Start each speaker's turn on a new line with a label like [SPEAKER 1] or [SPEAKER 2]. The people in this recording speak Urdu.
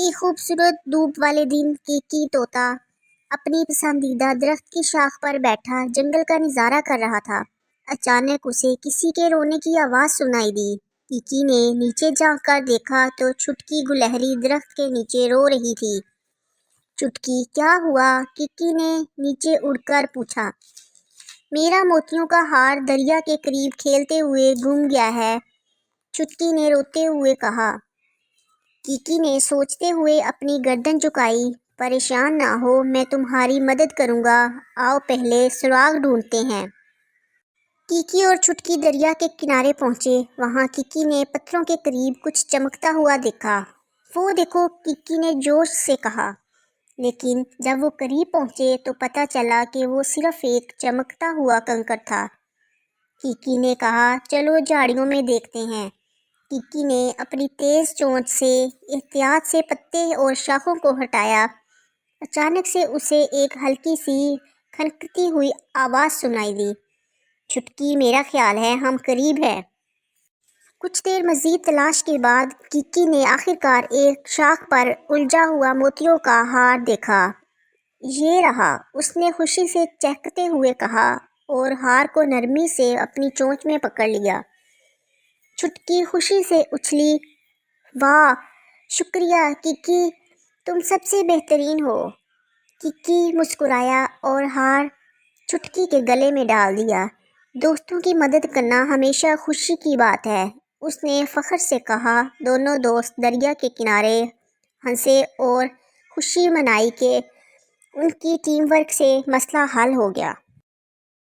[SPEAKER 1] ایک خوبصورت دھوپ والے دن کیکی طوطا اپنی پسندیدہ درخت کی شاخ پر بیٹھا جنگل کا نظارہ کر رہا تھا۔ اچانک اسے کسی کے رونے کی آواز سنائی دی۔ کیکی نے نیچے جھانک کر دیکھا تو چھٹکی گلہری درخت کے نیچے رو رہی تھی۔ چٹکی، کیا ہوا؟ کیکی نے نیچے اڑ کر پوچھا۔ میرا موتیوں کا ہار دریا کے قریب کھیلتے ہوئے گم گیا ہے، چٹکی نے روتے ہوئے کہا۔ کیکی نے سوچتے ہوئے اپنی گردن جھکائی۔ پریشان نہ ہو، میں تمہاری مدد کروں گا، آؤ پہلے سراغ ڈھونڈتے ہیں۔ کیکی اور چٹکی دریا کے کنارے پہنچے۔ وہاں کیکی نے پتھروں کے قریب کچھ چمکتا ہوا دیکھا۔ وہ دیکھو، کیکی نے جوش سے کہا۔ لیکن جب وہ قریب پہنچے تو پتہ چلا کہ وہ صرف ایک چمکتا ہوا کنکر تھا۔ کیکی نے کہا، چلو جھاڑیوں میں دیکھتے ہیں۔ کیکی نے اپنی تیز چونچ سے احتیاط سے پتے اور شاخوں کو ہٹایا۔ اچانک سے اسے ایک ہلکی سی کھنکتی ہوئی آواز سنائی دی۔ چٹکی، میرا خیال ہے ہم قریب ہیں۔ کچھ دیر مزید تلاش کے بعد کیکی نے آخرکار ایک شاخ پر الجھا ہوا موتیوں کا ہار دیکھا۔ یہ رہا، اس نے خوشی سے چہکتے ہوئے کہا اور ہار کو نرمی سے اپنی چونچ میں پکڑ لیا۔ چٹکی خوشی سے اچھلی۔ واہ، شکریہ کیکی، تم سب سے بہترین ہو۔ کیکی مسکرایا اور ہار چٹکی کے گلے میں ڈال دیا۔ دوستوں کی مدد کرنا ہمیشہ خوشی کی بات ہے، اس نے فخر سے کہا۔ دونوں دوست دریا کے کنارے ہنسے اور خوشی منائی کہ ان کی ٹیم ورک سے مسئلہ حل ہو گیا۔